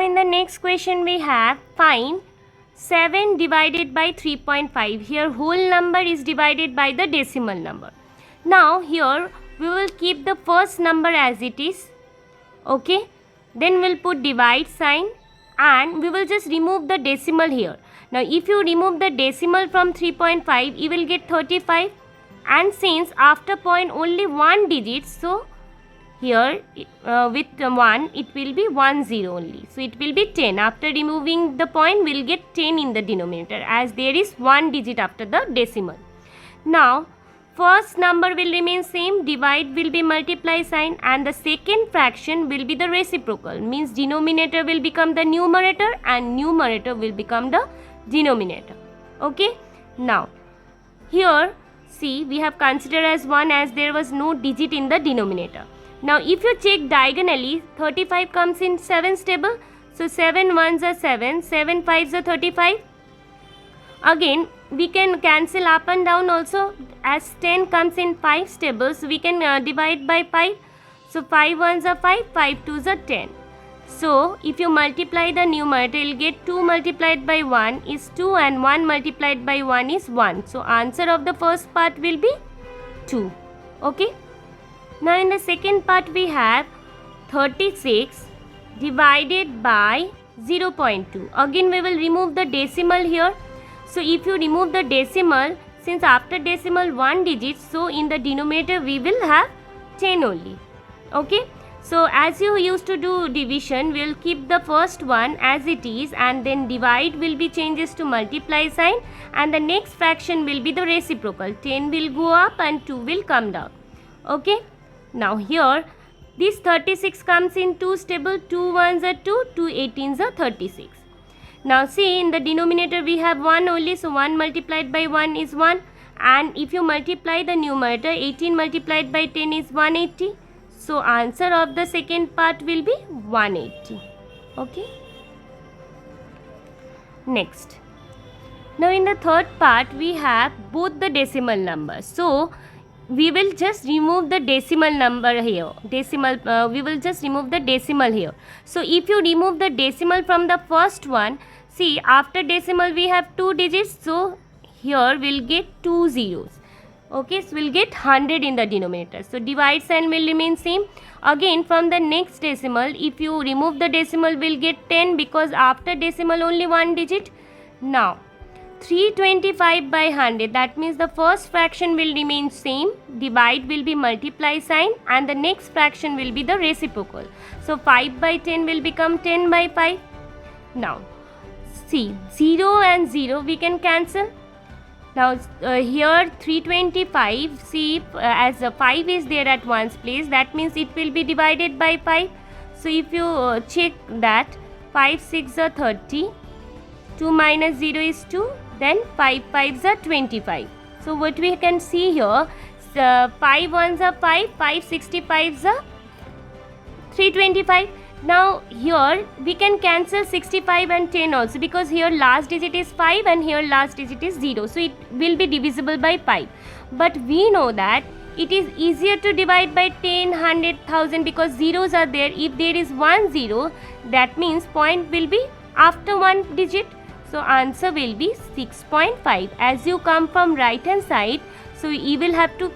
in the next question we have find 7 divided by 3.5. Here whole number is divided by the decimal number. Now here we will keep the first number as it is. Okay. Then we'll put divide sign and we will just remove the decimal here. Now if you remove the decimal from 3.5, you will get 35, and since after point only one digit, so here with 1 it will be 10 only, so it will be 10. After removing the point we will get 10 in the denominator as there is one digit after the decimal. Now first number will remain same, divide will be multiply sign, and the second fraction will be the reciprocal, means denominator will become the numerator and numerator will become the denominator. Okay. Now here see, we have considered as 1 as there was no digit in the denominator. Now if you check diagonally, 35 comes in 7's table, so 7 ones are 7, 7 fives are 35. Again we can cancel up and down also, as 10 comes in 5's table, so we can divide by 5. So 5 ones are 5, 5 twos are 10. So if you multiply the numerator, you will get 2 multiplied by 1 is 2 and 1 multiplied by 1 is 1. So answer of the first part will be 2. Okay. Now in the second part we have 36 divided by 0.2. Again we will remove the decimal here. So if you remove the decimal, since after decimal one digit, so in the denominator we will have 10 only. Okay. So as you used to do division, we will keep the first one as it is, and then divide will be changes to multiply sign, and the next fraction will be the reciprocal. 10 will go up and 2 will come down. Okay. Now here this 36 comes in 2's table, 2 ones are 2, 2 18s are 36. Now see, in the denominator we have 1 only, so 1 multiplied by 1 is 1, and if you multiply the numerator, 18 multiplied by 10 is 180. So answer of the second part will be 180. Okay. Next. Now in the third part we have both the decimal numbers. So we will just remove the decimal number here. We will just remove the decimal here. So if you remove the decimal from the first one, see, after decimal we have 2 digits, so here we'll get 2 zeros. Okay, so we'll get 100 in the denominator. So divide sign will remain same. Again from the next decimal, if you remove the decimal, we'll get 10 because after decimal only one digit. Now 325 by 100, that means the first fraction will remain same, divide will be multiply sign, and the next fraction will be the reciprocal. So 5 by 10 will become 10 by 5. Now see, 0 and 0 we can cancel. Now here 325, see, as 5 is there at one's place, that means it will be divided by 5. So if you check that, 5 6 are 30, 2 minus 0 is 2, then 5 5s are 25. So what we can see here, 5 ones are 5, 5 65s are 325. Now here we can cancel 65 and 10 also, because here last digit is 5 and here last digit is 0. So it will be divisible by 5. But we know that it is easier to divide by 10, 100, 1000 because zeros are there. If there is 1 0, that means point will be after one digit. So answer will be 6.5. As you come from right hand side, so you will have to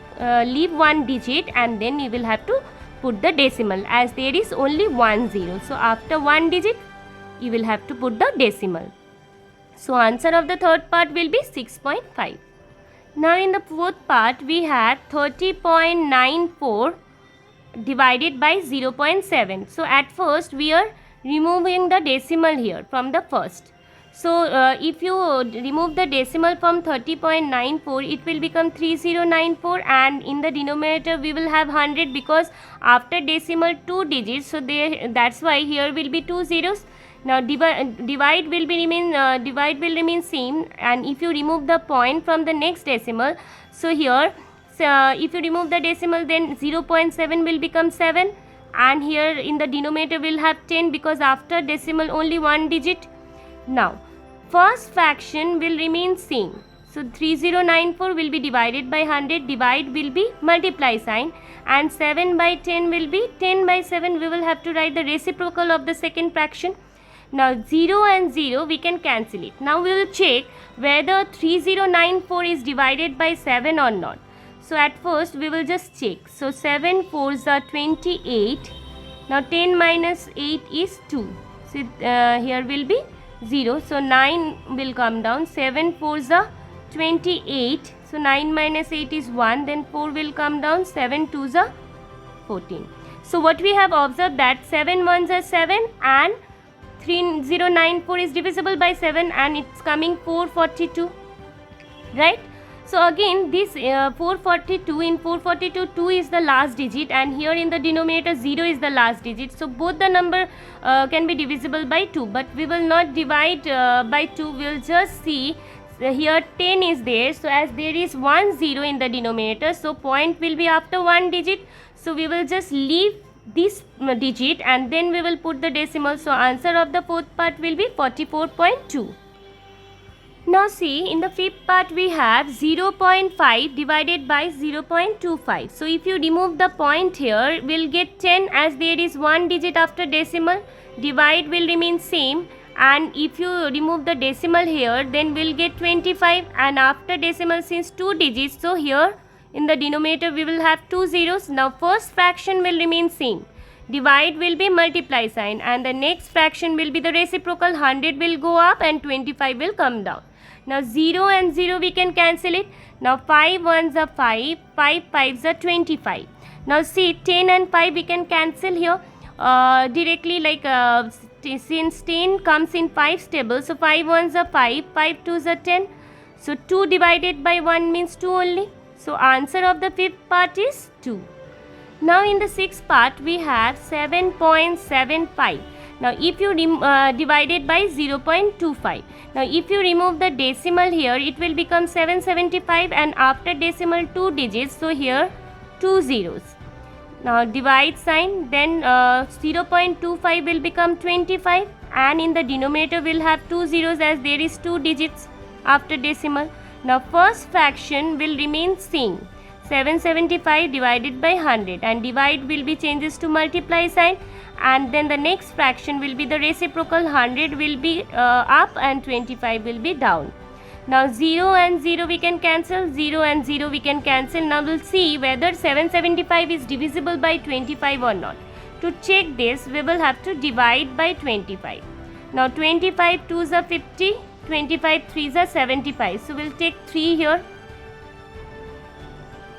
leave one digit and then you will have to put the decimal, as there is only 1 0. So after one digit you will have to put the decimal. So answer of the third part will be 6.5. Now in the fourth part we have 30.94 divided by 0.7. So at first we are removing the decimal here from the first. So if you remove the decimal from 30.94, it will become 3094, and in the denominator we will have 100 because after decimal 2 digits, so that's why here will be 2 zeros. Now divide will remain same, and if you remove the point from the next decimal, so here if you remove the decimal, then 0.7 will become 7, and here in the denominator we will have 10 because after decimal only one digit. Now first fraction will remain same. So 3094 will be divided by 100, divide will be multiply sign, and 7 by 10 will be 10 by 7. We will have to write the reciprocal of the second fraction. Now 0 and 0 we can cancel it. Now we will check whether 3094 is divided by 7 or not. So at first we will just check. So 7 4s are 28. Now 10 minus 8 is 2. So here will be 0. So 9 will come down. 7 4s are 28. So 9 minus 8 is 1. Then 4 will come down. 7 2s are 14. So what we have observed that 7 1s are 7 and 3094 is divisible by 7 and it's coming 442, right? So again this 442, in 442 2 is the last digit and here in the denominator 0 is the last digit. So both the number can be divisible by 2, but we will not divide by 2. We will just see here 10 is there. So as there is 1 0 in the denominator, so point will be after one digit. So we will just leave this digit and then we will put the decimal. So answer of the fourth part will be 44.2. Now see, in the fifth part we have 0.5 divided by 0.25. So if you remove the point here, we'll get 10 as there is one digit after decimal. Divide will remain same, and if you remove the decimal here, then we'll get 25, and after decimal since two digits, so here in the denominator we will have two zeros. Now first fraction will remain same. Divide will be multiply sign and the next fraction will be the reciprocal. 100 will go up and 25 will come down. Now 0 and 0 we can cancel it. Now 5 1s are 5, 5 5s are 25. Now see, 10 and 5 we can cancel here directly, like since 10 comes in 5 tables, so 5 1s are 5, 5 2s are 10. So 2 divided by 1 means 2 only. So answer of the fifth part is 2. Now in the sixth part we have 7.75. Now if you divide it by 0.25. Now if you remove the decimal here, it will become 775, and after decimal 2 digits, so here 2 zeros. Now divide sign, then 0.25 will become 25, and in the denominator we'll have 2 zeros as there is 2 digits after decimal. Now first fraction will remain same, 775 divided by 100, and divide will be changes to multiply sign, and then the next fraction will be the reciprocal. 100 will be up and 25 will be down. Now 0 and 0 we can cancel, 0 and 0 we can cancel. Now we'll see whether 775 is divisible by 25 or not. To check this, we will have to divide by 25. Now 25 2s are 50, 25 3s are 75. So we'll take 3 here.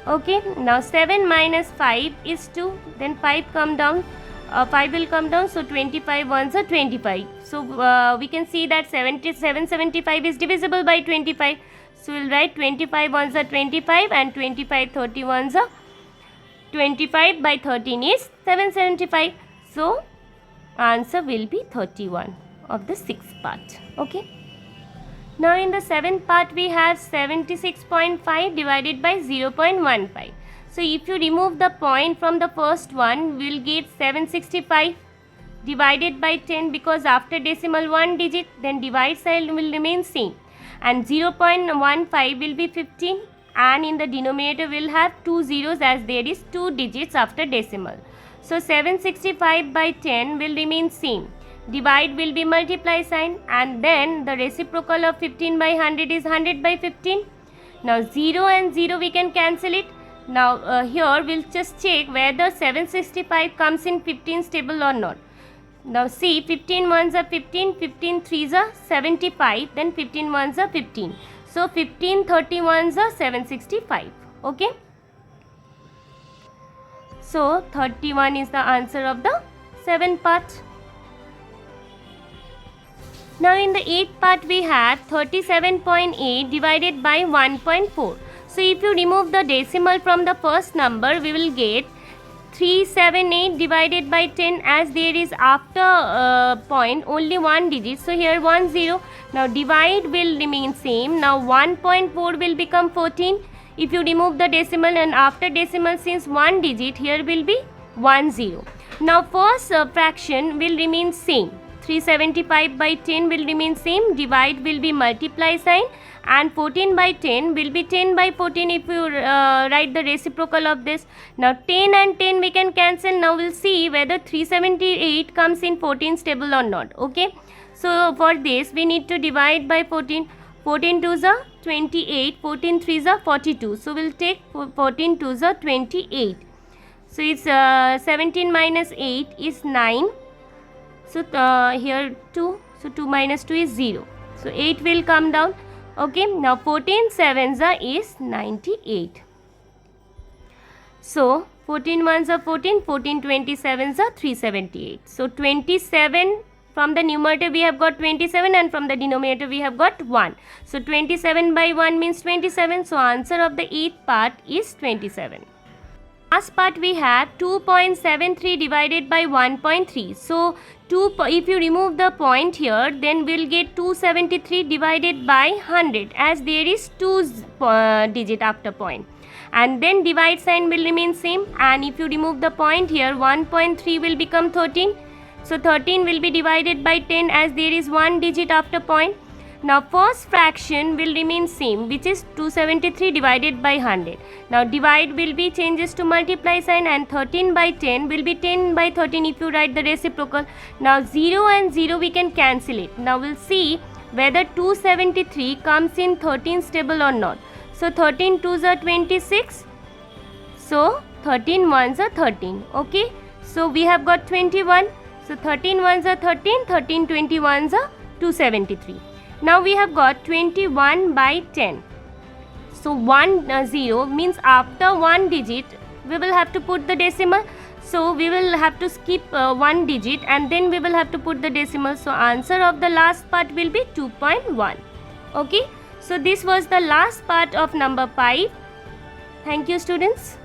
Okay, now 7 minus 5 is 2, then 5 come down, 5 will come down, so 25 1s are 25. So we can see that 775 is divisible by 25. So we'll write 25 1s are 25 and 25 31s are 25 by 13 is 775. So answer will be 31 of the sixth part. Okay. Now in the seventh part we have 76.5 divided by 0.15. So if you remove the point from the first one, we will get 765 divided by 10, because after decimal one digit, then divide sign will remain same, and 0.15 will be 15, and in the denominator we will have 2 zeros as there is 2 digits after decimal. So 765 by 10 will remain same. Divide will be multiply sign, and then the reciprocal of 15 by 100 is 100 by 15. Now 0 and 0 we can cancel it. Now here we'll just check whether 765 comes in 15's table or not. Now see, 15 1s are 15, 15 3s are 75, then 15 1s are 15. So 15 31s are 765. Okay. So 31 is the answer of the seventh part. Now in the eighth part we have 37.8 divided by 1.4. So if you remove the decimal from the first number, we will get 378 divided by 10, as there is after point only one digit. So here 1 0. Now divide will remain same. Now 1.4 will become 14 if you remove the decimal, and after decimal since one digit, here will be 1 0. Now first fraction will remain same. 375 by 10 will remain same. Divide will be multiply sign, and 14 by 10 will be 10 by 14 if you write the reciprocal of this. Now 10 and 10 we can cancel. Now we'll see whether 378 comes in 14's table or not. Okay. So for this we need to divide by 14. 14 2s are 28, 14 3s are 42. So we'll take 14 2s are 28. So it's 17 minus 8 is 9. So here 2. So 2 minus 2 is 0. So 8 will come down. Okay, now 14 7s are is 98. So 14 1s are 14, 14 27s are 378. So 27 from the numerator we have got 27 and from the denominator we have got 1. So 27 by 1 means 27. So answer of the 8th part is 27. Last part we have 2.73 divided by 1.3. So if you remove the point here, then we'll get 273 divided by 100, as there is 2 digit after point. And then divide sign will remain same, and if you remove the point here, 1.3 will become 13. So 13 will be divided by 10, as there is 1 digit after point. Now first fraction will remain same, which is 273 divided by 100. Now divide will be changes to multiply sign, and 13 by 10 will be 10 by 13 if you write the reciprocal. Now 0 and 0 we can cancel it. Now we'll see whether 273 comes in 13's table or not. So 13 2s are 26. So 13 1s are 13. Okay. So we have got 21. So 13 1s are 13. 13 21s are 273. Now we have got 21 by 10. So 0 means after 1 digit we will have to put the decimal. So we will have to skip 1 digit and then we will have to put the decimal. So answer of the last part will be 2.1. Okay. So this was the last part of number 5. Thank you, students.